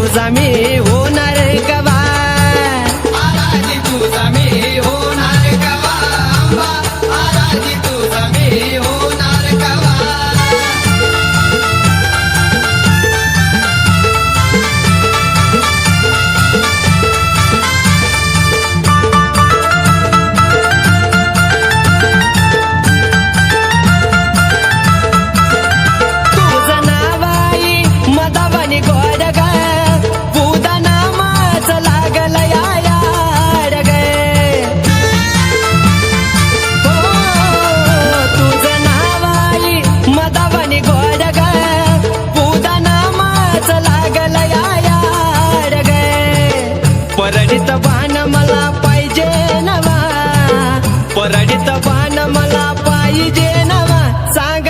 तुझा मी होणार कवा, आराधी तुझा मी होणार कवा, अंबा आराधी तुझा मी होणार कवा. परडित बाण मला पाहिजे नवा, परडित बाण मला पाहिजे नवा, सांग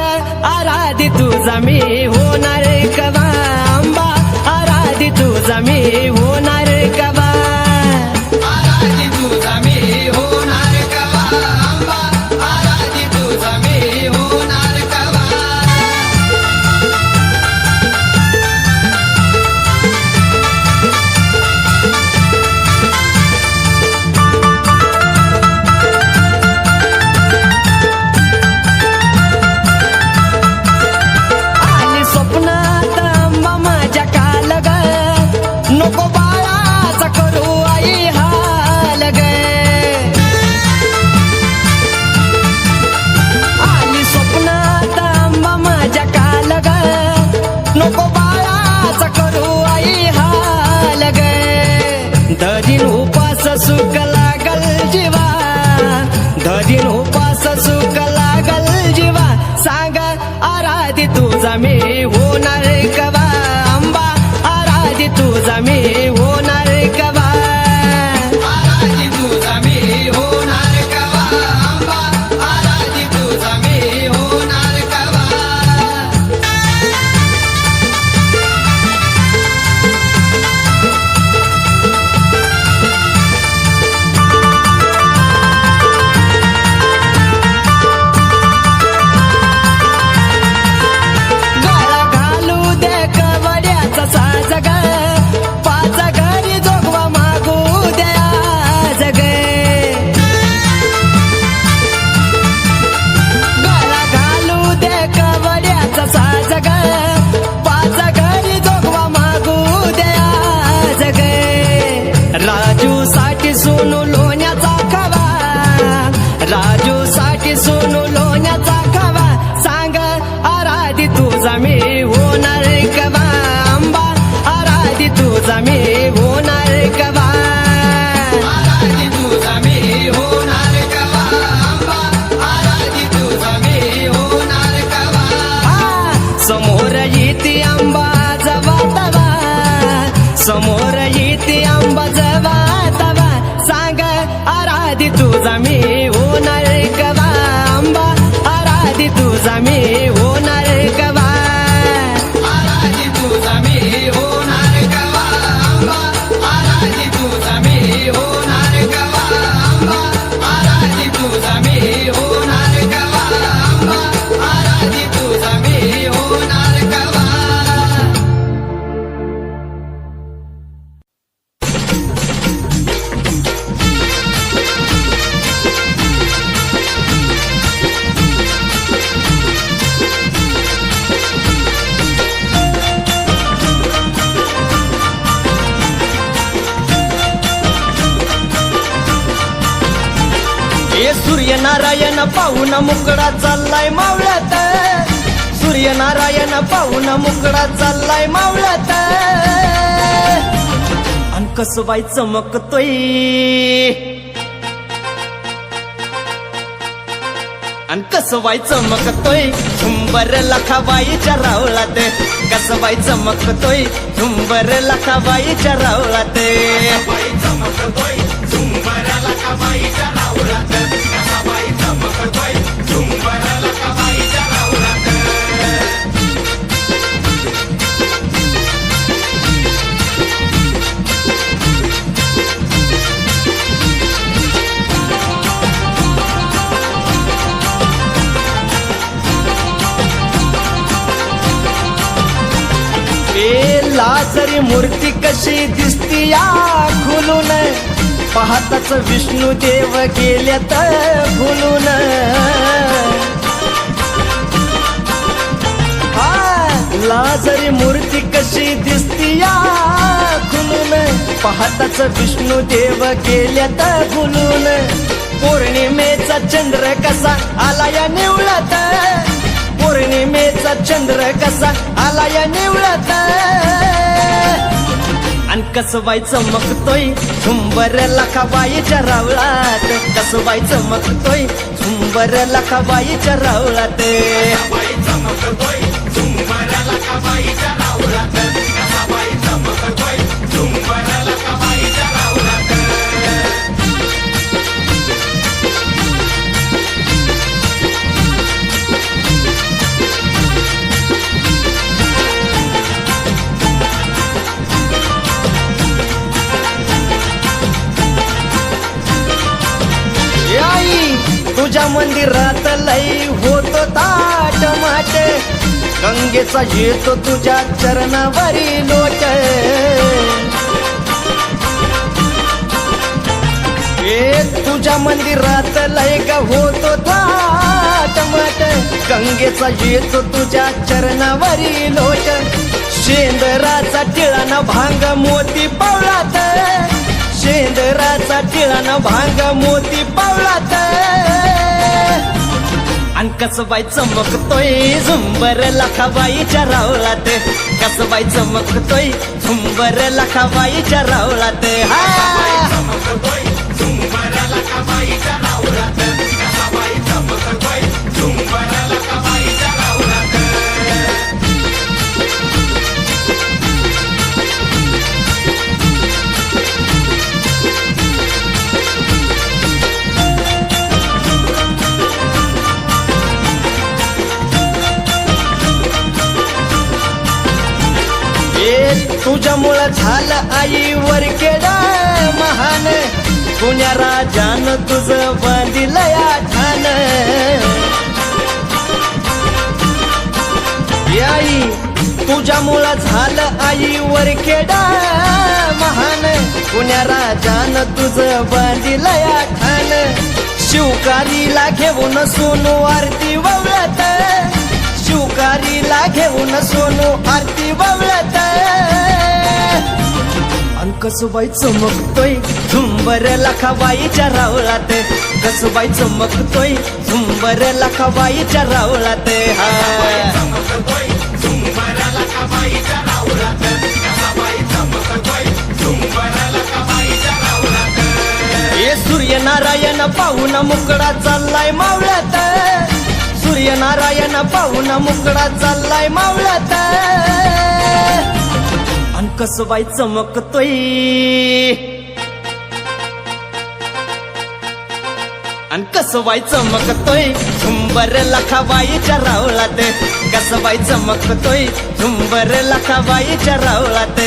आराधी तुझा मी होणार कवा, अंबा आराधी तुझा मी होणार कवा, आराधी तुझा मी होणार कवा, अंबा आराधी तुझा मी होणार कवा. नको बाळाचा करू आई हाल ग, आली स्वप्नात अंबा माझ्या काल ग, नको बाळाचा करू आई हाल ग. धरीन उपास सुख लागल जीवा, धरीन उपास सुख लागल जीवा, सांग आराधी तुझा मी होणार कवा, अंबा आराधी तुझा मी होणार कवा, आराधी तुझा मी होणार कवा, अंबा आराधी तुझा मी होणार कवा. गळा घालू दे कवड्याचा साज ग, पाच घरी जोगवा मागू द्या जग, गळा घालू दे कवड्याचा साज ग, पाच घरी जोगवा मागू द्या जग. राजू साठी सोनू लोण्याचा खवा, राजू साठी सोनू लोण्याचा खवा, सांग आराधी तुझा मी होणार कवा, अंबा आराधी तुझा मी होणार कवा, आराधी तुझा मी होणार कवा, अंबा आराधी तुझा मी होणार कवा. समोर येते आंबा जवा तवा, समोर येते आंबा जवा तवा, सांग आराधी तुझा मी होणार कवा, अंबा आराधी तुझा मी होणार कवा, आराधी तुझा मी होणार कवा, अंबा आराधी तुझा मी होणार कवा, अंबा आराधी तुझा मी होणार कवा, अंबा आराधी तुझा मी होणार कवा. सूर्यनारायण पाहून मुकडा चाललाय मावळ्यात, सूर्यनारायण पाहून मुकडा चाललाय मावळ्यात, अन कसबाई चमकतोय, अन कसबाई चमकतोय झुंबर लखाबाईच्या रावळात, कसबाई चमकतोय झुंबर लखाबाईच्या रावळात, चमकतोय झुंबर लखाबाईच्या रावळात, कसबाई चमकतोय झुंबर लखाबाईच्या रावळात. लाजरी मूर्ती कशी दिसती या खुलून पाहताच विष्णू देव गेल्यात भुलून लाजरी मूर्ती कशी दिसती या खुलून पाहताच विष्णू देव गेल्यात भुलून पौर्णिमेचा चंद्र कसा आला या निवळत पौर्णिमेचा चंद्र कसा आला या निवळत आणि कसबाई चमकतोय झुंबर लखाबाईच्या रावळात कसबाई चमकतोय झुंबर लखाबाईच्या रावळात तुझ्या मंदिरात लई होतो ताट माट गंगेचा येतो तुझ्या चरणावरी लोट तुझ्या मंदिरात लई होतो ताट माट गंगेचा येतो तुझ्या चरणावरी लोट शेंदराचा टिळाना भांग मोती पावळात शेंदराचा टिळाना भांग मोती पावळात आणि कसबाई चमकतोय झुंबर लखाबाईच्या रावळात कसबाई चमकतोय झुंबर लखाबाईच्या रावळात तुझ्यामुळं झालं आईवर केडा महान पुण्या राजान तुझं बांधिलंय ठाण आई तुझ्यामुळं झालं आईवर केडा महान पुण्या राजान तुझं बांधिलंय ठाण शिवकारीला घेऊन सोनू आरती ववळत शिवकारीला घेऊन सोनू आरती ववळत आणि कसबाई चमकतोय झुंबर लखाबाईच्या रावळात कसबाई चमकतोय झुंबर लखाबाईच्या रावळात हे सूर्यनारायण पाहून मुकडा चाललाय मावळात सूर्यनारायण पाहून मुकडा चाललाय मावळात आणि कसबाई चमकतोय आणि कसबाई चमकतोय झुंबर लखाबाईच्या रावळात कसबाई चमकतोय झुंबर लखाबाईच्या रावळात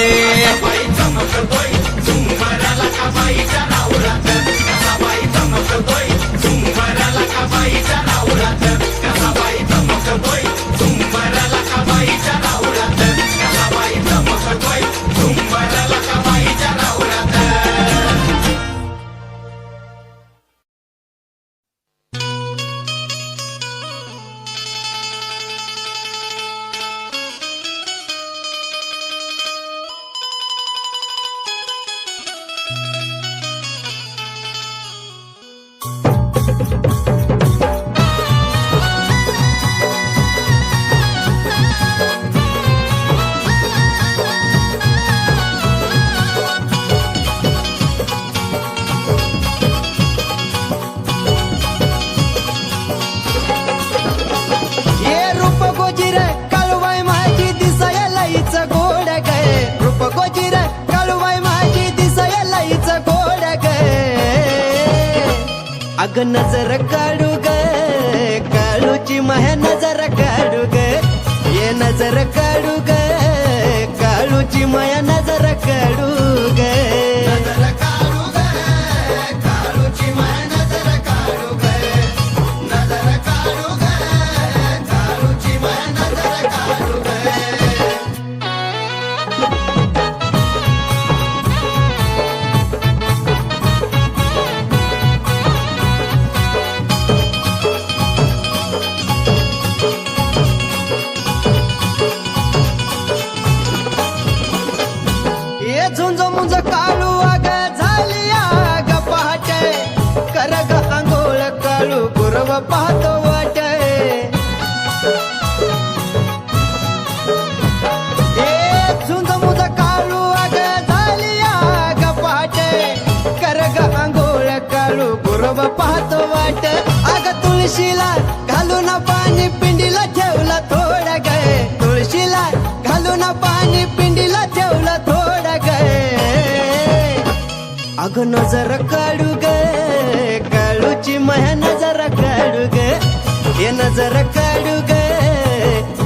अग नजर काढू ग काळूची माया नजर काढू ग ये नजर काढू ग काळूची माया नजर काढू ग नजर काढू ग काळूची माया नजर काढू ग नजर काढू ग काळूची माया नजर काढू ग झुंज मुंज काळू आग झाली आग पहाटे कर ग आंघोळ काळू पूर्व पाहतो वाटे झुंज मुंज काळू आग झाली आग पहाटे कर ग आंघोळ काळू पूर्व पाहतो वाट आग तुळशीला घालून पाणी पिंडीला ठेवला थोडं गे तुळशीला घालून पाणी पिंडीला ठेवलं थोडं गे अग नजर काढू गे काळूची माया नजर काढू गे हे नजर काढू गे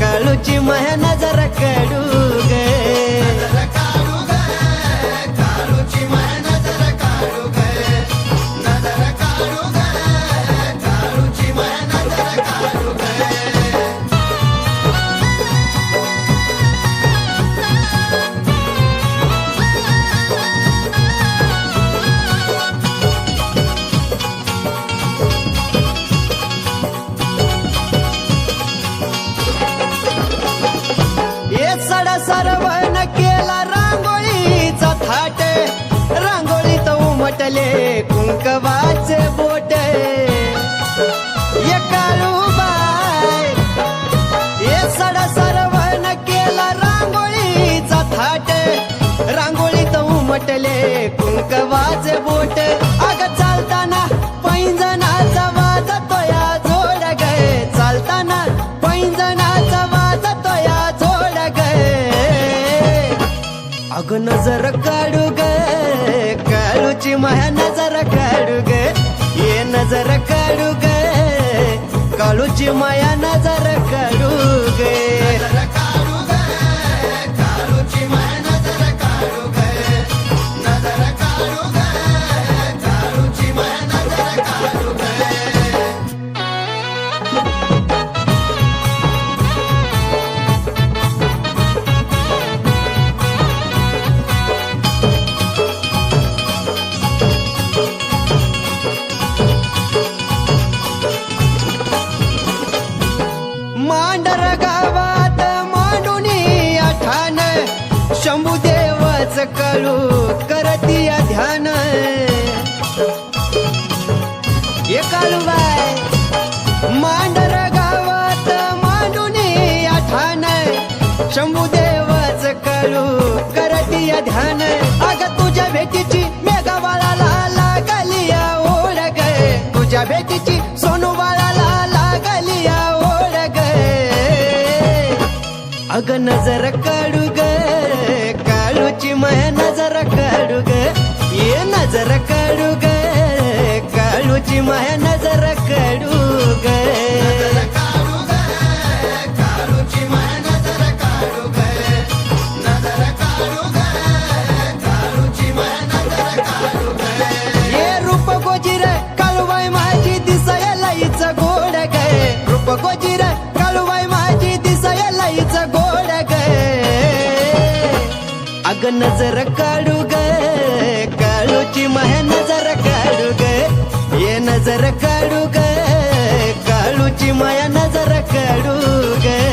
काळूची माया नजर काढू गे सरवण केला रांगोळीचा थाट रांगोळीत उमटले कुंकवाचे बोट ये काळूबाई ये सडा सरवण केला रांगोळीचा थाट रांगोळीत उमटले कुंकवाचे बोट अग चालताना पैंजणाचा वाज तोया जोड गे चालताना पैंजणाचा वाज तोया जोड गे अग नजर काढू गे काळूची माया नजर काढू गे ये नजर काढू गे काळूची माया नजर काढू गे मांडर गावात मांडुनी आठान शंभूदेवच कळू करती ध्यान ये काळूबाई मांडर गावात मांडुनी आठान शंभूदेवच कळू करती ध्यान अग तुझ्या भेटीची मेघावाळाला लागली ओढ गे तुझ्या भेटीची सोनूबाळाला लागली अग नजर काढू गे काळूची माया नजर काढू गे ये नजर काढू गे काळूची माया नजर काढू गे ये रूप गोजीर काळूबाई माझी दिसायला हीच गोड गे रूप गोजीर काळूबाई माझी दिसायला हीच गोड गे अग नजर काढू गे काळूची माया नजर काढू गे ये नजर काढू गे काळूची माया नजर काढू गे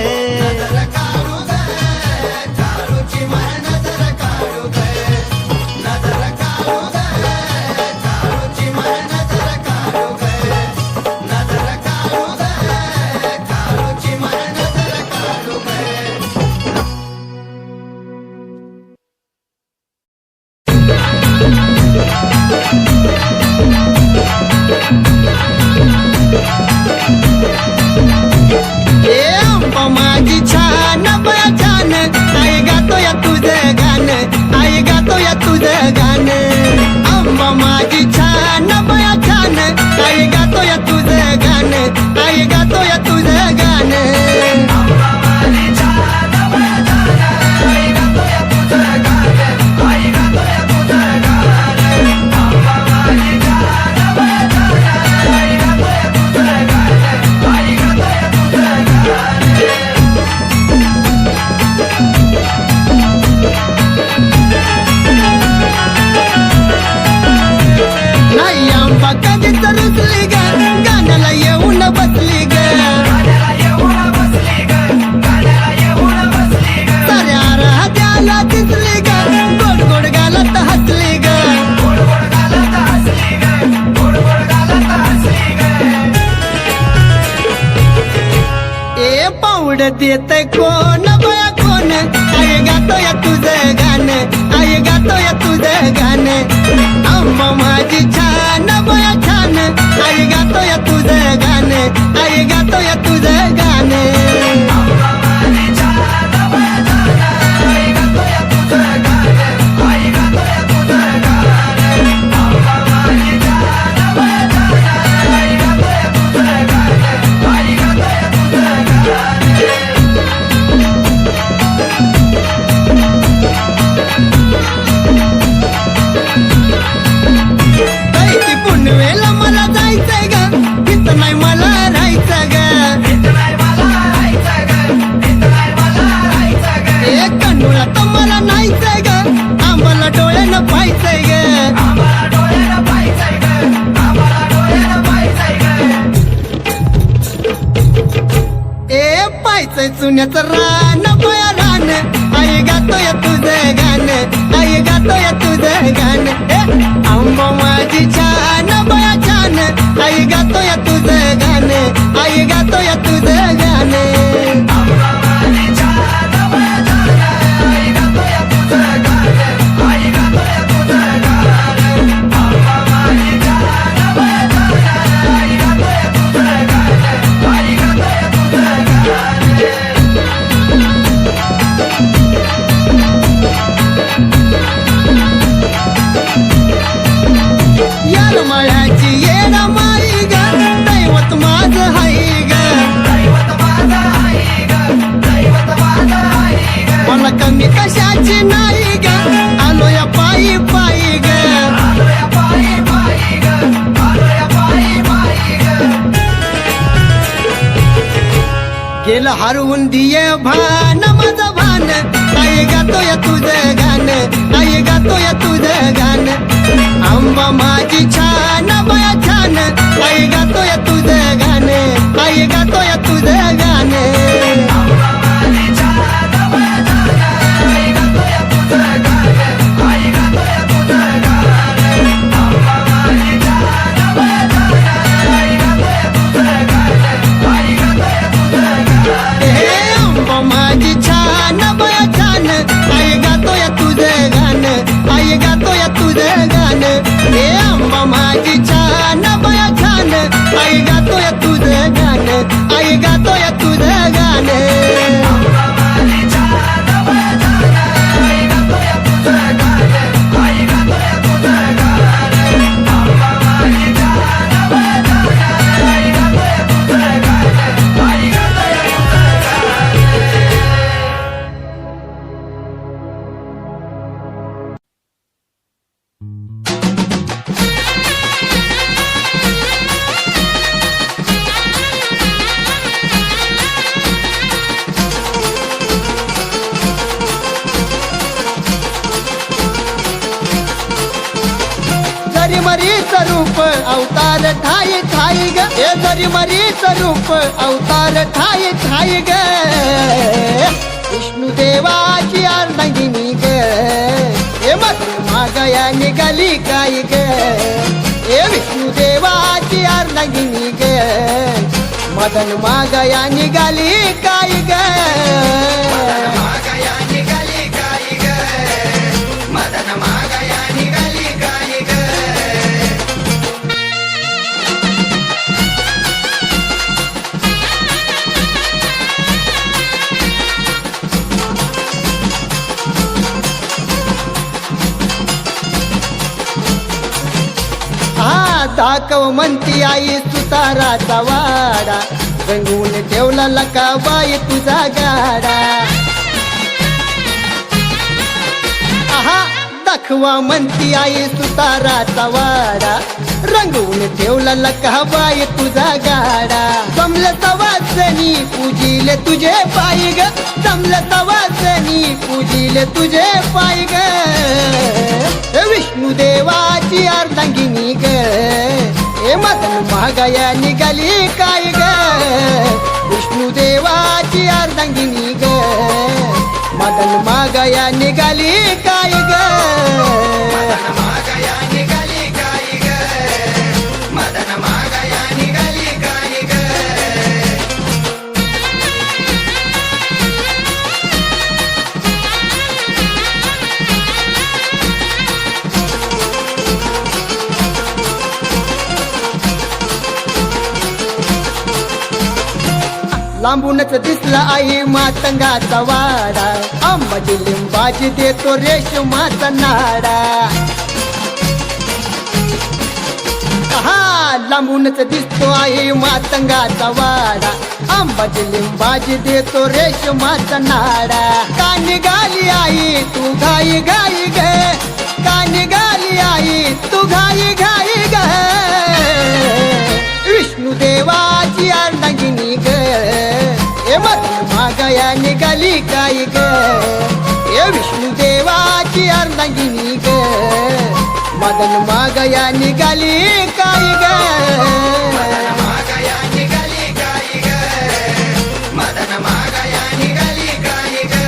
देतय कोण बया कोण आई गातोय तुझं गाणं आई गातोय तुझं गाणं आंबा माझी छान बया छान आई गातोय तुझं गाणं आई गातोय तुझं गाणं सुन्याचं रान बया रान आई गातोय तुझं गाणं आई गातोय तुझं गाणं आंबा माझी छान बया छान आई गातोय तुझं गाणं आई गातोय तुझं गाणं कमी कशाची नाही ग आलो या पायी पायी ग गेलं हरवून दिये भान माझं भान आई गातोय तुझं गाणं आई गातोय तुझं गाणं आंबा माझी छान बया छान आई गातोय तुझं गाणं आई गातोय तुझं गाणं माझी छान बया छान आई गातोय तुझं गाणं आई गातोय तुझं गाणं हे आंबा माझी छान बया छान आई गातोय तुझं गाणं आई गातोय तुझं गाणं मरीच रूप अवतार ठाई ठाई ग हे जरी मरीच रूप अवतार ठाई ठाई ग विष्णू देवाची अर्धांगिनी ग हे मग मागया निघाली काय ग हे विष्णू देवाची अर्धांगिनी ग मदन मागया निघाली काय ग मागया निघाली काय ग मदन मागया निघाली काय ग दाखव म्हणती आई सुताराचा वाडा रंगवून ठेवला लकाबाई तुझा गाडा आहा दाखवा म्हणती आई सुताराचा वाडा रंगवून ठेवला लकाबाई तुझा गाडा जमलं तवासनी पूजिले तुझे पायी ग जमलं तवासनी पूजिले तुझे पायी ग विष्णू देवाची अर्धांगिनी ग हे मदन मागया निघाली काय ग विष्णू देवाची अर्धांगिनी ग मदन मागया निघाली काय ग मदन मागया निघाली काय ग मदन मागया निघाली काय ग लांबूनच दिसला आई मातंगाचा वाडा, आंबाजी लिंबाजी देतो रेशमाचा नाडा. हा लांबूनच दिसतो आहे मातंगाचा वाडा, आंबाजी लिंबाजी देतो रेशमाचा नाडा. का निघाली आई तू घाई घाई ग, का निघाली आई तू घाई घाई ग. विष्णुदेवाची अर्धांगिनी ग, ए मदन मागया निघाली काय ग. ए विष्णुदेवाची अर्धांगिनी ग, मदन मागया निघाली काय ग. मदन मागया निघाली काय ग, मदन मागया निघाली काय ग.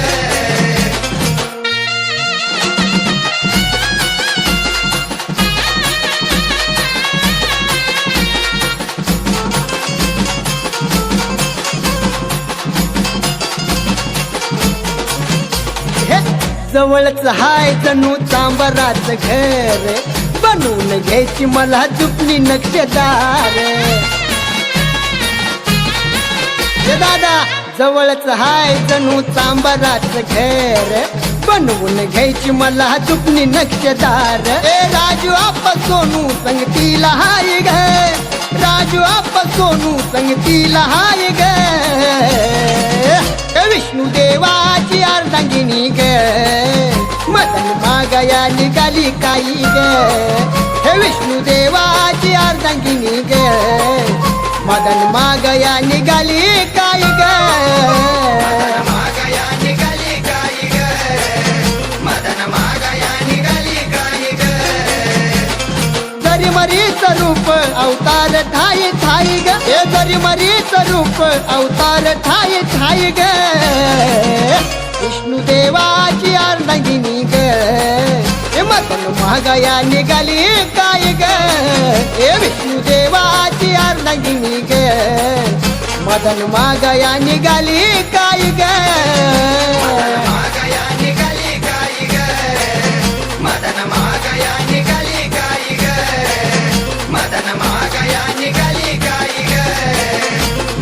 जवळच हाय जणू चांबराच घर, बनवून घ्यायची मला दुपणी नक्षदार. दादा जवळच हाय जणू चांबराच घर, बनवून घ्यायची मला दुपणी नक्षदार. ए राजू आपा सोनू संगतीला हाय ग, राजू आपा सोनू संगतीला हाय ग. विष्णुदेवाची अर्धांगिनी ग, मदन मागया निघाली काही ग. हे विष्णुदेवाची अर्धांगिनी ग, मदन मागया निघाली काही ग. मदन मागया निघाली काही ग, मदन मागया निघाली काही ग. जरी मरीच रूप अवतार ठाई ठाई ग, हे जरी मरीच रूप अवतार ठाई ठाई ग. विष्णुदेवाची अर्धांगिनी ग, हे मदन मागया निघाली काय ग. हे विष्णुदेवाची अर्धांगिनी ग, मदन मागया निघाली काय ग. मदन मागया निघाली काय ग, मदन मागया निघाली काय ग, मदन मागया निघाली काय ग,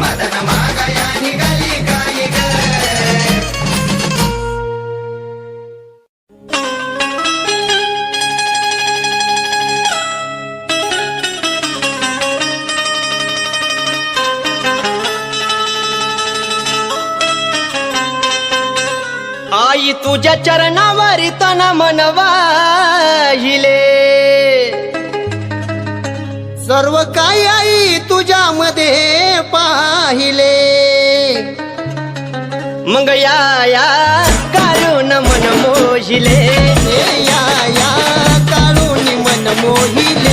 मदन मागया निघाली काय ग. आई तुझ्या चरणावरी तना मनवा हिले, सर्व काही आई तुझ्यामध्ये पाहिले. मग या काढून मन मोहिले, या काढून मन मोहिले.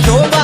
शोभा